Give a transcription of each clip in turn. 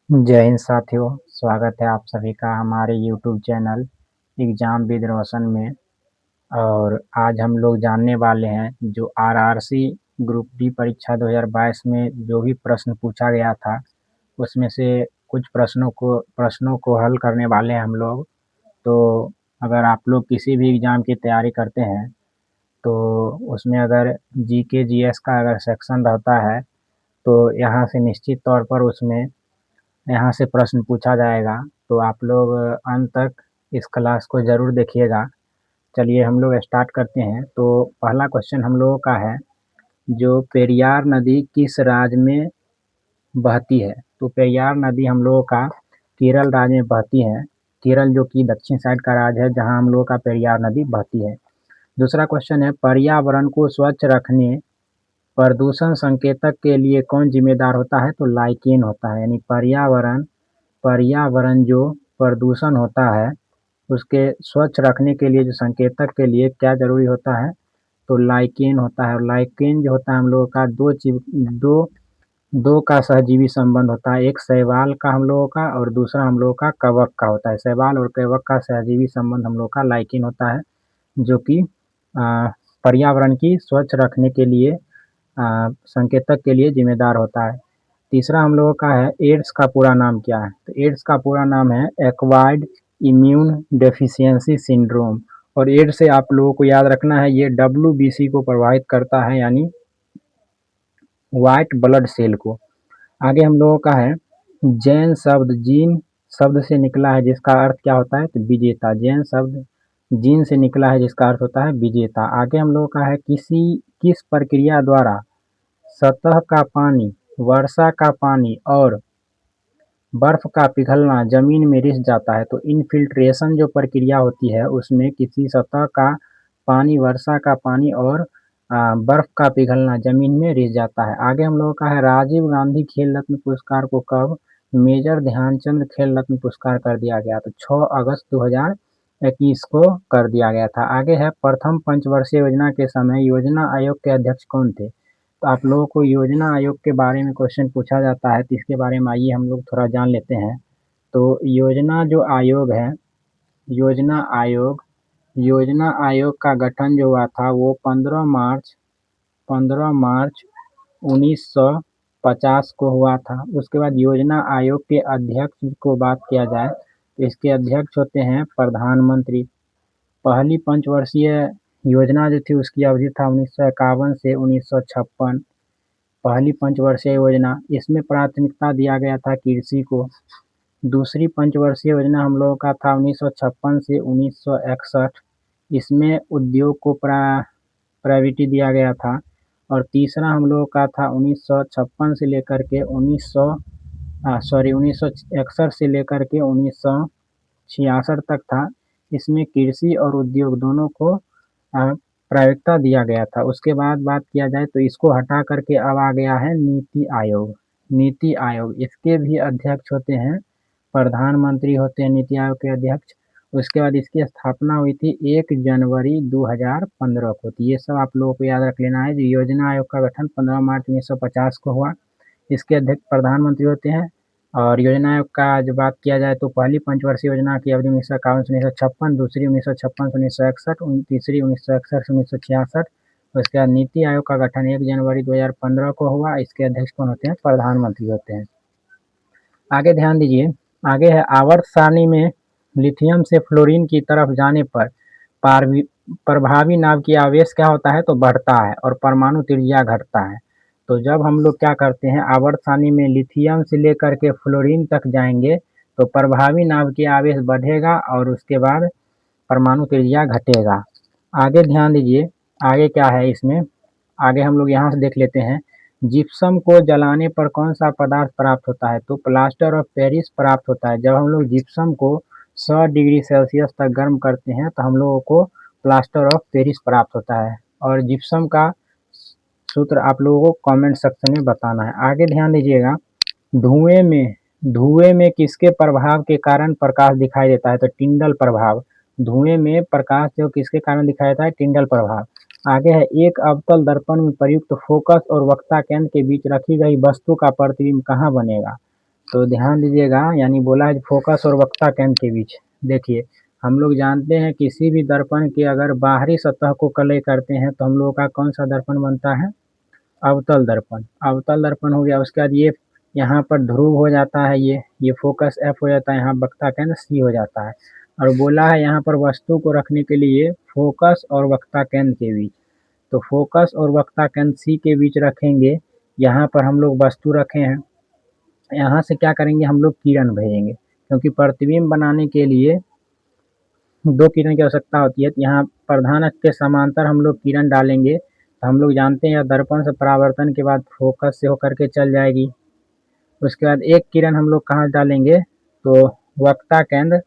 जय हिंद साथियों, स्वागत है आप सभी का हमारे यूट्यूब चैनल एग्जाम विद रोशन में। और आज हम लोग जानने वाले हैं जो आरआरसी ग्रुप डी परीक्षा 2022 में जो भी प्रश्न पूछा गया था उसमें से कुछ प्रश्नों को हल करने वाले हैं हम लोग। तो अगर आप लोग किसी भी एग्ज़ाम की तैयारी करते हैं तो उसमें अगर जीके जीएस का अगर सेक्शन रहता है तो यहाँ से निश्चित तौर पर उसमें यहाँ से प्रश्न पूछा जाएगा। तो आप लोग अंत तक इस क्लास को ज़रूर देखिएगा। चलिए हम लोग स्टार्ट करते हैं। तो पहला क्वेश्चन हम लोगों का है, जो पेरियार नदी किस राज्य में बहती है? तो पेरियार नदी हम लोगों का केरल राज्य में बहती है। केरल जो कि दक्षिण साइड का राज्य है जहाँ हम लोगों का पेरियार नदी बहती है। दूसरा क्वेश्चन है, पर्यावरण को स्वच्छ रखने प्रदूषण संकेतक के लिए कौन जिम्मेदार होता है? तो लाइकेन होता है। यानी पर्यावरण जो प्रदूषण होता है उसके स्वच्छ रखने के लिए जो संकेतक के लिए क्या जरूरी होता है? तो लाइकेन होता है। और लाइकेन जो होता है हम लोगों का दो दो का सहजीवी संबंध होता है। एक शैवाल का हम लोगों का और दूसरा हम लोगों का कवक का होता है। शैवाल और कवक का सहजीवी संबंध हम लोग का लाइकेन होता है, जो कि पर्यावरण की स्वच्छ रखने के लिए संकेतक के लिए जिम्मेदार होता है। तीसरा हम लोगों का है, एड्स का पूरा नाम क्या है? तो एड्स का पूरा नाम है एक्वायर्ड इम्यून डेफिशिएंसी सिंड्रोम। और एड्स से आप लोगों को याद रखना है, ये डब्ल्यूबीसी को प्रभावित करता है, यानी व्हाइट ब्लड सेल को। आगे हम लोगों का है, जैन शब्द जीन शब्द से निकला है जिसका अर्थ क्या होता है? तो विजेता। जैन शब्द जीन से निकला है जिसका अर्थ होता है विजेता। आगे हम लोगों का है, किस प्रक्रिया द्वारा सतह का पानी, वर्षा का पानी और बर्फ का पिघलना जमीन में रिस जाता है? तो इनफिल्ट्रेशन जो प्रक्रिया होती है उसमें किसी सतह का पानी, वर्षा का पानी और बर्फ का पिघलना जमीन में रिस जाता है। आगे हम लोगों का है, राजीव गांधी खेल रत्न पुरस्कार को कब मेजर ध्यानचंद खेल रत्न पुरस्कार कर दिया गया? तो 6 अगस्त 2021 को कर दिया गया था। आगे है, प्रथम पंचवर्षीय योजना के समय योजना आयोग के अध्यक्ष कौन थे? तो आप लोगों को योजना आयोग के बारे में क्वेश्चन पूछा जाता है, तो इसके बारे में आइए हम लोग थोड़ा जान लेते हैं। तो योजना जो आयोग है, योजना आयोग योजना आयोग का गठन जो हुआ था वो 15 मार्च 1950 को हुआ था। उसके बाद योजना आयोग के अध्यक्ष को बात किया जाए तो इसके अध्यक्ष होते हैं प्रधानमंत्री। पहली पंचवर्षीय योजना जो थी उसकी अवधि था 1951 से 1956। पहली पंचवर्षीय योजना, इसमें प्राथमिकता दिया गया था कृषि को। दूसरी पंचवर्षीय योजना हम लोगों का था 1956 से 1961। इसमें उद्योग को प्रायोरिटी दिया गया था। और तीसरा हम लोगों का था 1956 से लेकर के 1961 से लेकर के 1966 तक था। इसमें कृषि और उद्योग दोनों को प्रायोरिकता दिया गया था। उसके बाद बात किया जाए तो इसको हटा करके अब आ गया है नीति आयोग। नीति आयोग, इसके भी अध्यक्ष होते हैं प्रधानमंत्री होते हैं नीति आयोग के अध्यक्ष। उसके बाद इसकी स्थापना हुई थी 1 जनवरी 2015 को। तो ये सब आप लोगों को याद रख लेना है। जो योजना आयोग का गठन 15 मार्च 1950 को हुआ, इसके अध्यक्ष प्रधानमंत्री होते हैं। और योजना आयोग का जो बात किया जाए तो पहली पंचवर्षीय योजना की अवधि 1951 से 1956, दूसरी 1956 से 1961, तीसरी 1961 से 1966। उसके बाद नीति आयोग का गठन 1 जनवरी 2015 को हुआ। इसके अध्यक्ष कौन होते हैं? प्रधानमंत्री होते हैं। आगे ध्यान दीजिए, आगे है, आवर्त सारणी में लिथियम से फ्लोरीन की तरफ जाने पर प्रभावी नाव की आवेश क्या होता है? तो बढ़ता है और परमाणु त्रिज्या घटता है। तो जब हम लोग क्या करते हैं, आवर्त सारणी में लिथियम से लेकर के फ्लोरीन तक जाएंगे तो प्रभावी नाव की आवेश बढ़ेगा और उसके बाद परमाणु त्रिज्या घटेगा। आगे ध्यान दीजिए, आगे क्या है इसमें, आगे हम लोग यहाँ से देख लेते हैं। जिप्सम को जलाने पर कौन सा पदार्थ प्राप्त होता है? तो प्लास्टर ऑफ पेरिस प्राप्त होता है। जब हम लोग जिप्सम को 100 डिग्री सेल्सियस तक गर्म करते हैं तो हम लोगों को प्लास्टर ऑफ पेरिस प्राप्त होता है। और जिप्सम का सूत्र आप लोगों को कमेंट सेक्शन में बताना है। आगे ध्यान दीजिएगा, धुएं में किसके प्रभाव के कारण प्रकाश दिखाई देता है? तो टिंडल प्रभाव। धुएं में प्रकाश जो किसके कारण दिखाई देता है? टिंडल प्रभाव। आगे है, एक अवतल दर्पण में प्रयुक्त फोकस और वक्ता केंद्र के बीच रखी गई वस्तु का प्रतिबिंब कहाँ बनेगा? तो ध्यान दीजिएगा, यानी बोला है फोकस और वक्ता केंद्र के बीच। देखिए हम लोग जानते हैं किसी भी दर्पण के अगर बाहरी सतह को कलय करते हैं तो हम लोगों का कौन सा दर्पण बनता है, अवतल दर्पण। अवतल दर्पण हो गया, उसके बाद ये यहाँ पर ध्रुव हो जाता है, ये फोकस एफ हो जाता है, यहाँ वक्ता केंद्र सी हो जाता है। और बोला है यहाँ पर वस्तु को रखने के लिए फोकस और वक्ता केंद्र के बीच, तो फोकस और वक्ता केंद्र सी के बीच रखेंगे। यहाँ पर हम लोग वस्तु रखे हैं, यहाँ से क्या करेंगे हम लोग किरण भेजेंगे, क्योंकि प्रतिबिंब बनाने के लिए दो किरण की आवश्यकता होती है। तो यहाँ प्रधान अक्ष के समांतर हम लोग किरण डालेंगे, तो हम लोग जानते हैं दर्पण से परावर्तन के बाद फोकस से होकर के चल जाएगी। उसके बाद एक किरण हम लोग कहाँ डालेंगे, तो वक्ता केंद्र,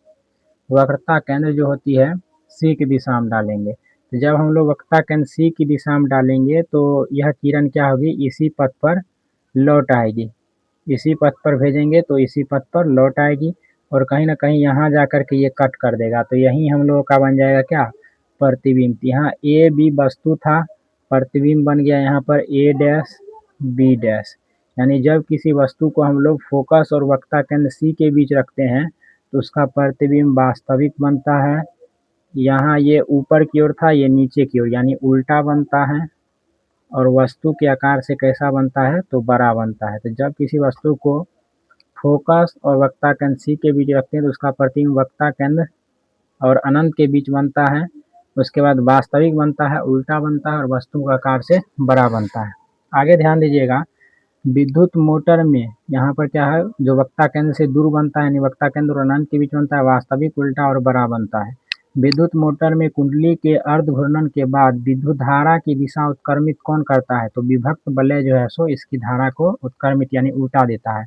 वक्रता केंद्र जो होती है सी की दिशा में डालेंगे। तो जब हम लोग वक्ता केंद्र सी की दिशा में डालेंगे तो यह किरण क्या होगी, इसी पथ पर लौट आएगी, इसी पथ पर भेजेंगे तो इसी पथ पर लौट आएगी, और कहीं ना कहीं यहाँ जा कर के ये कट कर देगा, तो यही हम लोगों का बन जाएगा क्या, प्रतिबिंब। यहाँ ए बी वस्तु था, प्रतिबिंब बन गया यहाँ पर ए डैश बी डैश। यानी जब किसी वस्तु को हम लोग फोकस और वक्ता केंद्र सी के बीच रखते हैं तो उसका प्रतिबिंब वास्तविक बनता है। यहाँ ये ऊपर की ओर था, ये नीचे की ओर, यानी उल्टा बनता है। और वस्तु के आकार से कैसा बनता है, तो बड़ा बनता है। तो जब किसी वस्तु को फोकस और वक्ता केंद्र सी के बीच रखते हैं तो उसका प्रतिबिंब वक्ता केंद्र और अनंत के बीच बनता है। उसके बाद वास्तविक बनता है, उल्टा बनता है, और वस्तु के आकार से बड़ा बनता है। आगे ध्यान दीजिएगा, विद्युत मोटर में यहाँ पर क्या है, जो वक्ता केंद्र से दूर बनता है, यानी वक्ता केंद्र और अनंत के बीच बनता है, वास्तविक, उल्टा और बड़ा बनता है। विद्युत मोटर में कुंडली के अर्ध घूर्णन के बाद विद्युत धारा की दिशा उत्क्रमित कौन करता है, तो विभक्त वलय जो है सो इसकी धारा को उत्क्रमित यानी उल्टा देता है।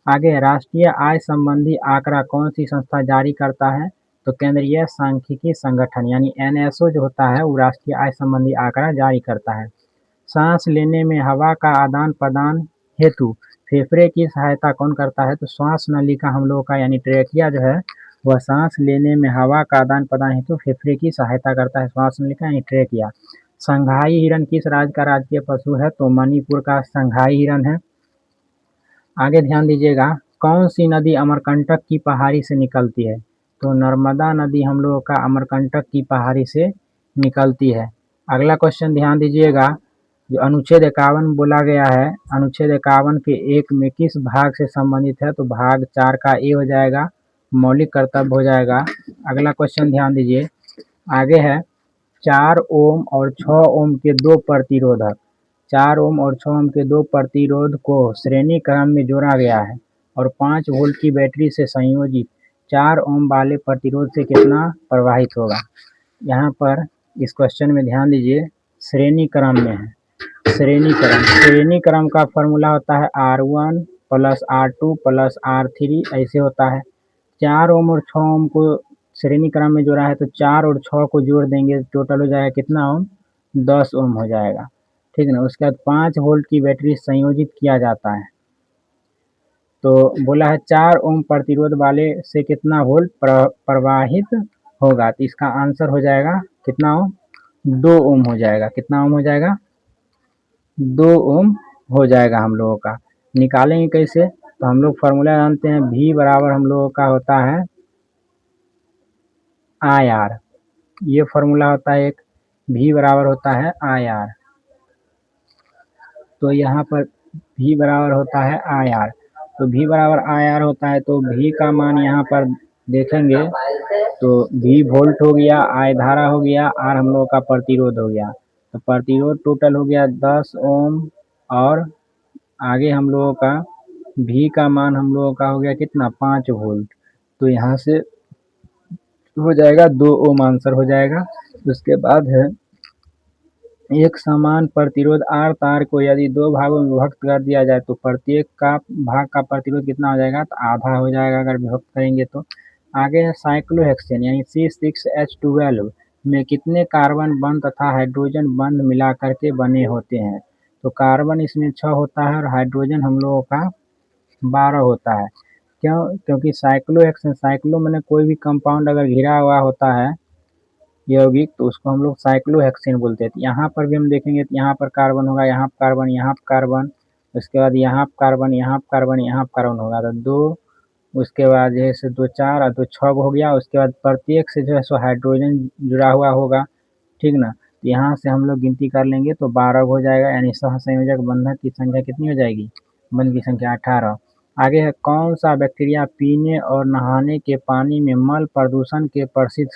आगे, राष्ट्रीय आय संबंधी आंकड़ा कौन सी संस्था जारी करता है, तो केंद्रीय सांख्यिकी संगठन यानी एनएसओ जो होता है वो राष्ट्रीय आय संबंधी आंकड़ा जारी करता है। सांस लेने में हवा का आदान प्रदान हेतु फेफड़े की सहायता कौन करता है, तो श्वास नलिका हम लोगों का यानी ट्रेकिया जो है वह सांस लेने में हवा का आदान प्रदान हेतु फेफड़े की सहायता करता है, श्वास नलिका यानी ट्रेकिया। संघाई हिरन किस राज्य का राजकीय पशु है, तो मणिपुर का संघाई हिरन है। आगे ध्यान दीजिएगा, कौन सी नदी अमरकंटक की पहाड़ी से निकलती है, तो नर्मदा नदी हम लोगों का अमरकंटक की पहाड़ी से निकलती है। अगला क्वेश्चन ध्यान दीजिएगा, जो अनुच्छेद 51 बोला गया है, अनुच्छेद 51 के एक में किस भाग से संबंधित है, तो भाग 4 का ए हो जाएगा, मौलिक कर्तव्य हो जाएगा। अगला क्वेश्चन ध्यान दीजिए, आगे है 4 ओम और 6 ओम के दो प्रतिरोधक, 4 ओम और 6 ओम के दो प्रतिरोध को श्रेणी क्रम में जोड़ा गया है और 5 वोल्ट की बैटरी से संयोजित 4 ओम वाले प्रतिरोध से कितना प्रवाहित होगा। यहाँ पर इस क्वेश्चन में ध्यान दीजिए, श्रेणी क्रम में है, श्रेणी क्रम का फॉर्मूला होता है R1 plus R2 plus R3 ऐसे होता है। 4 ओम और 6 ओम को श्रेणी क्रम में जोड़ा है तो 4 और 6 को जोड़ देंगे, टोटल हो जाएगा कितना ओम, 10 ओम हो जाएगा, ठीक है ना। उसके बाद 5 वोल्ट की बैटरी संयोजित किया जाता है, तो बोला है 4 ओम प्रतिरोध वाले से कितना वोल्ट प्रवाहित होगा, तो इसका आंसर हो जाएगा कितना ओम, 2 ओम हो जाएगा। कितना ओम हो जाएगा, 2 ओम हो जाएगा हम लोगों का। निकालेंगे कैसे, तो हम लोग फार्मूला जानते हैं, V बराबर हम लोगों का होता है IR, ये फार्मूला होता है एक, V बराबर होता है IR। तो यहाँ पर V बराबर होता है IR, तो V बराबर IR होता है, तो V का मान यहाँ पर देखेंगे तो V वोल्ट हो गया, I धारा हो गया, R हम लोगों का प्रतिरोध हो गया। तो प्रतिरोध टोटल हो गया 10 ओम, और आगे हम लोगों का V का मान हम लोगों का हो गया कितना, 5 वोल्ट। तो यहाँ से हो जाएगा 2 ओम, आंसर हो जाएगा। उसके बाद है, एक समान प्रतिरोध R तार को यदि दो भागों में विभक्त कर दिया जाए तो प्रत्येक का भाग का प्रतिरोध कितना हो जाएगा, तो आधा हो जाएगा अगर विभक्त करेंगे तो। आगे है साइक्लोहेक्सेन यानी C6H12 में कितने कार्बन बंध तथा हाइड्रोजन बंध मिला करके बने होते हैं, तो कार्बन इसमें 6 होता है और हाइड्रोजन हम लोगों का 12 होता है। क्यों, क्योंकि साइक्लोहेक्सेन, साइक्लो मैंने कोई भी कंपाउंड अगर घिरा हुआ होता है यौगिक तो उसको हम लोग साइक्लोहेक्सेन बोलते हैं। यहाँ पर भी हम देखेंगे तो यहाँ पर कार्बन होगा, यहाँ पर कार्बन, यहाँ पर कार्बन, उसके बाद यहाँ कार्बन, यहाँ कार्बन, यहाँ कार्बन होगा तो 2, उसके बाद जैसे 2 4 और 2 6 हो गया। उसके बाद प्रत्येक से जो है सो हाइड्रोजन जुड़ा हुआ होगा, ठीक ना। तो यहाँ से हम लोग गिनती कर लेंगे तो 12 हो जाएगा, यानी सहसंयोजक बंधक की संख्या कितनी हो जाएगी, बंध की संख्या 18। आगे है, कौन सा बैक्टीरिया पीने और नहाने के पानी में मल प्रदूषण के प्रसिद्ध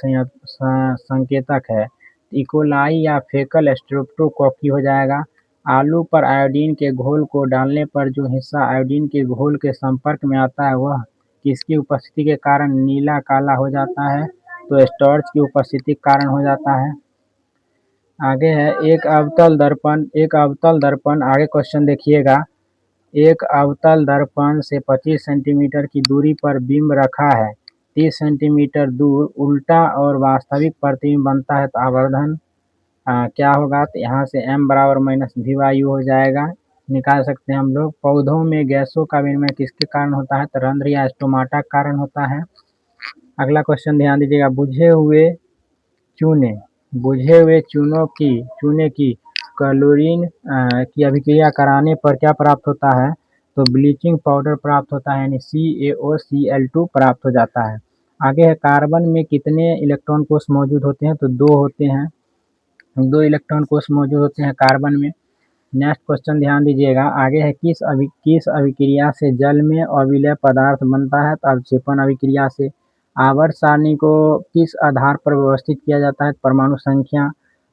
संकेतक है। इकोलाई या फेकल स्ट्रेप्टोकोकी हो जाएगा। आलू पर आयोडीन के घोल को डालने पर जो हिस्सा आयोडीन के घोल के संपर्क में आता है वह किसकी उपस्थिति के कारण नीला काला हो जाता है, तो स्टार्च की उपस्थिति के कारण हो जाता है। आगे है, एक अवतल दर्पण, आगे क्वेश्चन देखिएगा। एक अवतल दर्पण से 25 सेंटीमीटर की दूरी पर बिंब रखा है, 30 सेंटीमीटर दूर उल्टा और वास्तविक प्रतिबिंब बनता है, तो आवर्धन क्या होगा, तो यहाँ से m बराबर माइनस भी वायु हो जाएगा, निकाल सकते हैं हम लोग। पौधों में गैसों का विनिमय किसके कारण होता है, तो रंध्र या स्टोमाटा के कारण होता है। अगला क्वेश्चन ध्यान दीजिएगा, बुझे हुए चूने की क्लोरीन की अभिक्रिया कराने पर क्या प्राप्त होता है, तो ब्लीचिंग पाउडर प्राप्त होता है, यानी CaOCl2 प्राप्त हो जाता है। आगे है, कार्बन में कितने इलेक्ट्रॉन कोष मौजूद होते हैं, तो 2 होते हैं, 2 इलेक्ट्रॉन कोष मौजूद होते हैं कार्बन में। नेक्स्ट क्वेश्चन ध्यान दीजिएगा, आगे है, किस अभिक्रिया से जल में अविलय पदार्थ बनता है, तो अवक्षेपण अभिक्रिया से। आवर्त सारणी को किस आधार पर व्यवस्थित किया जाता है, परमाणु संख्या।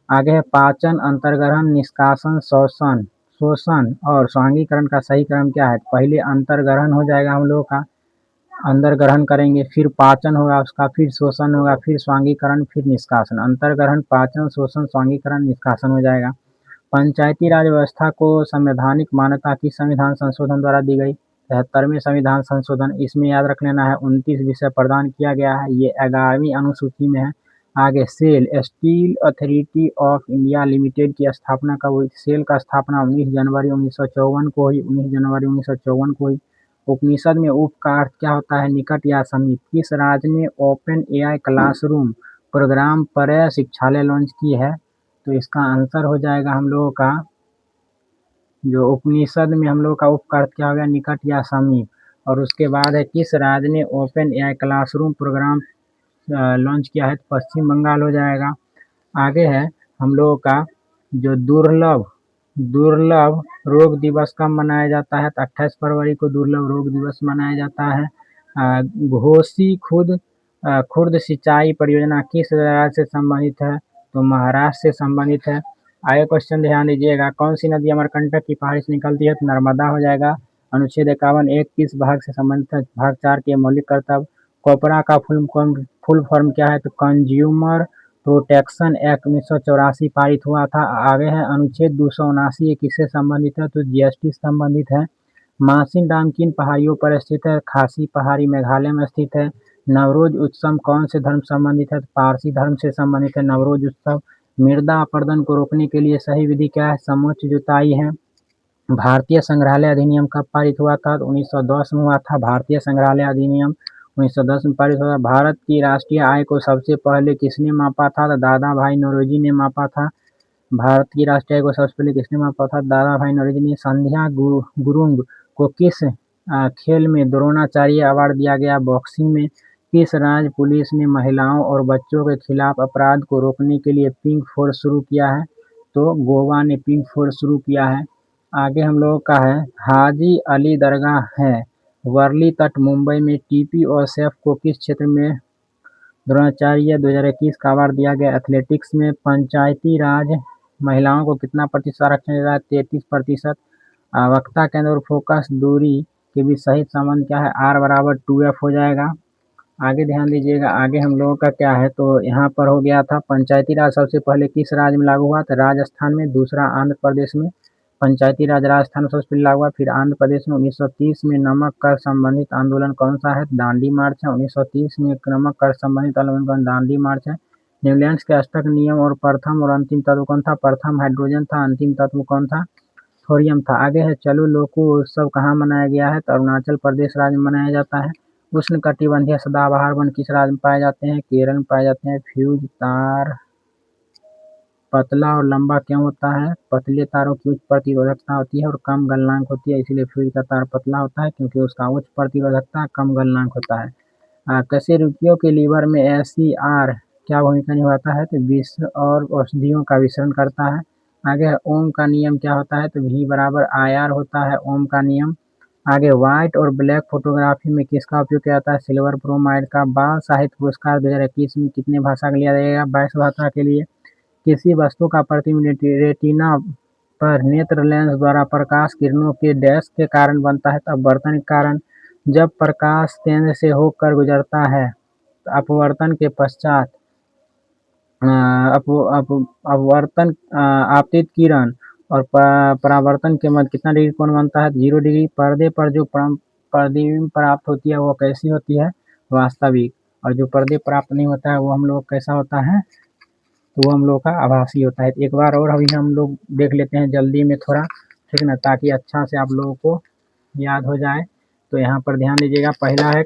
आगे है, पाचन, अंतर्ग्रहण, निष्कासन, शोषण और स्वांगीकरण का सही क्रम क्या है, पहले अंतर्ग्रहण हो जाएगा हम लोगों का, अंदर ग्रहण करेंगे, फिर पाचन होगा उसका, फिर शोषण होगा, फिर स्वांगीकरण, फिर निष्कासन। अंतर्ग्रहण, पाचन, शोषण, स्वांगीकरण, निष्कासन हो जाएगा। पंचायती राज व्यवस्था को संवैधानिक मान्यता किस संविधान संशोधन द्वारा दी गई, 73वें संविधान संशोधन। इसमें याद रख लेना है 29 विषय प्रदान किया गया है, ये 11वीं अनुसूची में है। आगे, SAIL, steel authority of India limited की स्थापना कब हुई, सेल का स्थापना 19 जनवरी 1954 को हुई, 19 जनवरी 1954 को हुई। उपनिषद में उप का अर्थ क्या होता है, निकट या समीप। किस राज्य ने ओपन एआई क्लासरूम प्रोग्राम पर शिक्षालय लॉन्च की है, तो इसका आंसर हो जाएगा हम लोगों का, जो उपनिषद में हम लोग का उप का अर्थ क्या हो गया, निकट या समीप। और उसके बाद है, किस राज्य ने open AI classroom program launch किया है, तो पश्चिम बंगाल हो जाएगा। आगे है, हम लोगों का जो दुर्लभ रोग दिवस कब मनाया जाता है, तो 28 फरवरी को दुर्लभ रोग दिवस मनाया जाता है। घोसी खुर्द सिंचाई परियोजना किस राज्य से संबंधित है, तो महाराष्ट्र से संबंधित है। आगे क्वेश्चन ध्यान दीजिएगा, कौन सी नदी अमरकंटक की पहाड़ी से निकलती है, तो नर्मदा हो जाएगा। अनुच्छेद 51(1) किस भाग से संबंधित है, भाग 4 के मौलिक कर्तव्य। कोपरा का फुल फॉर्म क्या है, तो कंज्यूमर प्रोटेक्शन एक्ट 1984 पारित हुआ था। आगे है, अनुच्छेद 279 ये किससे संबंधित है, तो जीएसटी से संबंधित है। मासिन डाम किन पहाड़ियों पर स्थित है, खासी पहाड़ी मेघालय में स्थित है। नवरोज उत्सव कौन से धर्म से संबंधित है, तो पारसी धर्म से संबंधित है नवरोज उत्सव। मृदा अपरदन को रोकने के लिए सही विधि क्या है, समोच्च जुताई है। भारतीय संग्रहालय अधिनियम कब पारित हुआ था, तो 1910 में हुआ था, भारतीय संग्रहालय अधिनियम 1910 में पारित हुआ। भारत की राष्ट्रीय आय को सबसे पहले किसने मापा था, तो दादा भाई नौरोजी ने मापा था। भारत की राष्ट्रीय आय को सबसे पहले किसने मापा था, दादा भाई नौरोजी ने। संध्या गुरुंग को किस खेल में द्रोणाचार्य अवार्ड दिया गया, बॉक्सिंग में। किस राज्य पुलिस ने महिलाओं और बच्चों के खिलाफ अपराध को रोकने के लिए पिंक फोर्स शुरू किया है, तो गोवा ने पिंक फोर्स शुरू किया है। आगे हम लोगों का है, हाजी अली दरगाह है वर्ली तट मुंबई में। टीपी और सैफ को किस क्षेत्र में द्रोणाचार्य 2021 का अवार्ड दिया गया, एथलेटिक्स में। पंचायती राज महिलाओं को कितना प्रतिशत आरक्षण दे रहा है, 33%। वक्ता केंद्र और फोकस दूरी के बीच सही संबंध क्या है, R बराबर 2F हो जाएगा। आगे ध्यान दीजिएगा, आगे हम लोगों का क्या है, तो यहाँ पर हो गया था पंचायती राज सबसे पहले किस राज्य में लागू हुआ, तो राजस्थान में। दूसरा आंध्र प्रदेश में पंचायती राज राजस्थान में सबसे पहले लागू हुआ, फिर आंध्र प्रदेश में। 1930 में नमक कर संबंधित आंदोलन कौन सा है, दांडी मार्च है। 1930 में नमक कर संबंधित आंदोलन दांडी मार्च है। न्यूलैंड्स के अष्टक नियम और प्रथम और अंतिम तत्व कौन था, प्रथम हाइड्रोजन था, अंतिम तत्व कौन था, थोरियम था। आगे है, चलो लोको उत्सव कहाँ मनाया गया है, तो अरुणाचल प्रदेश राज्य में मनाया जाता है। उष्णकटिबंधीय सदाबहार वन किस राज्य में पाए जाते हैं, केरल में पाए जाते हैं। फ्यूज तार पतला और लंबा क्यों होता है? पतले तारों की उच्च प्रतिरोधकता होती है और कम गलनांक होती है, इसीलिए फ्यूज का तार पतला होता है क्योंकि उसका उच्च प्रतिरोधकता कम गलनांक होता है। कशेरुकियों के लीवर में एसईआर क्या भूमिका निभाता है? तो विष और औषधियों का विसरण करता है। आगे है ओम का नियम क्या होता है? तो V बराबर IR होता है ओम का नियम। आगे व्हाइट और ब्लैक फोटोग्राफी में किसका उपयोग किया जाता है? सिल्वर ब्रोमाइड का। बाल साहित्य पुरस्कार 2021 में कितने भाषा के लिया जाएगा? 22 भाषा के लिए। किसी वस्तु का प्रतिबिंब रेटिना पर नेत्र लेंस द्वारा प्रकाश किरणों के डैश के कारण बनता है, तो अपवर्तन के कारण। जब प्रकाश केंद्र से होकर गुजरता है तो अपवर्तन के पश्चात अपवर्तन आपतित किरण और परावर्तन के मध्य कितना डिग्री कोण बनता है? 0 डिग्री। पर्दे पर जो प्रतिबिंब प्राप्त होती है वो कैसी होती है? वास्तविक। और जो पर्दे प्राप्त नहीं होता है वो हम लोग कैसा होता है? तो वो हम लोग का आभासी होता है। एक बार और अभी हम लोग देख लेते हैं जल्दी में थोड़ा, ठीक ना, ताकि अच्छा से आप लोगों को याद हो जाए। तो यहाँ पर ध्यान दीजिएगा। पहला है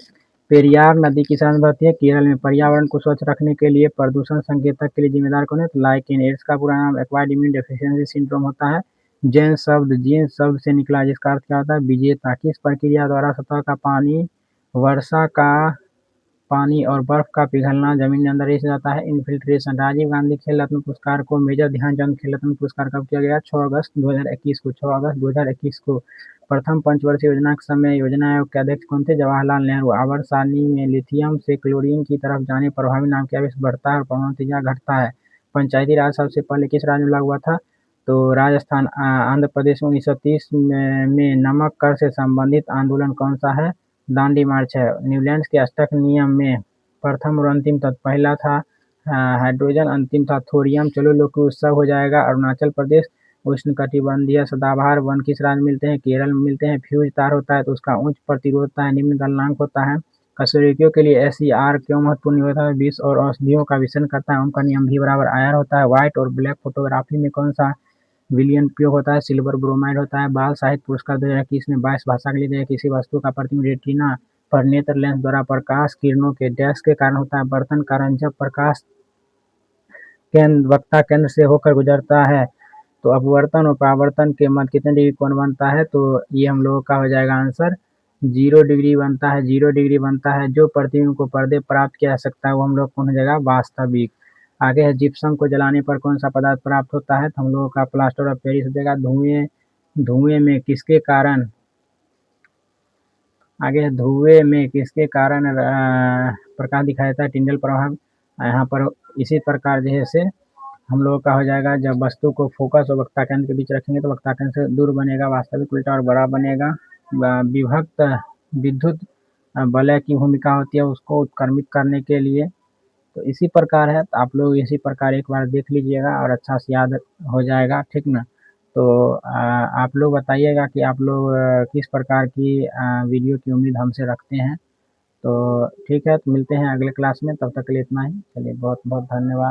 पेरियार नदी किस राज्य में बहती है? केरल में। पर्यावरण को स्वच्छ रखने के लिए प्रदूषण संकेतक के लिए जिम्मेदार कौन है? तो लाइकेन। एड्स का पूरा नाम एक्वायर्ड इम्यून डेफिशिएंसी सिंड्रोम होता है। जीन शब्द से निकला, जिसका अर्थ क्या होता है? विजेता। किस प्रक्रिया द्वारा सतह का पानी, वर्षा का पानी और बर्फ का पिघलना जमीन के अंदर से जाता है? इन्फिल्ट्रेशन। राजीव गांधी खेल रत्न पुरस्कार को मेजर ध्यानचंद खेल रत्न पुरस्कार कब किया गया? 6 अगस्त 2021 को। 6 अगस्त 2021 को। प्रथम पंचवर्षीय योजना के समय योजना आयोग के अध्यक्ष कौन थे? जवाहरलाल नेहरू। आवर्त सारणी में लिथियम से क्लोरीन की तरफ जाने प्रभावी नाम क्या बढ़ता है और परमाणु त्रिज्या घटता है? पंचायती राज सबसे पहले किस राज्य में लागू हुआ था? तो राजस्थान। आंध्र प्रदेश में 1930 में नमक कर से संबंधित आंदोलन कौन सा है? दांडी मार्च है। न्यूलैंड्स के अष्टक नियम में प्रथम और अंतिम तत्व, पहला था हाइड्रोजन, अंतिम था थोरियम। चलो लोग को उत्सव हो जाएगा। अरुणाचल प्रदेश। उष्णकटिबंधीय सदाबहार वन किस राज्य में मिलते हैं? केरल में मिलते हैं। फ्यूज तार होता है तो उसका उच्च प्रतिरोधता है, निम्न गलनांक होता है। कशेरुकियों के लिए एसईआर क्यों महत्वपूर्ण होता है? विष और औषधियों का विसरण करता है। उनका नियम V बराबर IR होता है। व्हाइट और ब्लैक फोटोग्राफी में कौन सा विलयन उपयोग होता है? सिल्वर ब्रोमाइड होता है। बाल साहित्य पुरस्कार 2021 में 22 भाषा के लिए किसी वस्तु का प्रतिबिंब रेटिना पर नेत्र लेंस द्वारा प्रकाश किरणों के डैश के कारण होता है। अपवर्तन कारण जब प्रकाश वक्ता केंद्र से होकर गुजरता है तो अपवर्तन और परावर्तन के मध्य कितने डिग्री कोण बनता है? तो ये हम लोगों का हो जाएगा आंसर 0 डिग्री बनता है। 0 डिग्री बनता है। जो प्रतिबिंब को पर्दे प्राप्त किया जा सकता है वो हम लोग कौन हो जाएगा? वास्तविक। आगे है जिप्सम को जलाने पर कौन सा पदार्थ प्राप्त होता है? तो हम लोगों का प्लास्टर ऑफ पेरिस हो जाएगा। धुएं में किसके कारण, आगे है धुएं में किसके कारण प्रकाश दिखाई देता है? टिंडल प्रभाव। यहाँ पर इसी प्रकार जैसे हम लोगों का हो जाएगा, जब वस्तु को फोकस और वक्ता केंद्र के बीच रखेंगे तो वक्ता केंद्र से दूर बनेगा, वास्तविक उल्टा और बड़ा बनेगा। विभक्त विद्युत वलय की भूमिका होती है उसको उत्क्रमित करने के लिए। तो इसी प्रकार है, तो आप लोग इसी प्रकार एक बार देख लीजिएगा और अच्छा से याद हो जाएगा, ठीक ना। तो आप लोग बताइएगा कि आप लोग किस प्रकार की वीडियो की उम्मीद हमसे रखते हैं। तो ठीक है, तो मिलते हैं अगले क्लास में, तब तक के लिए इतना ही। चलिए, बहुत बहुत धन्यवाद।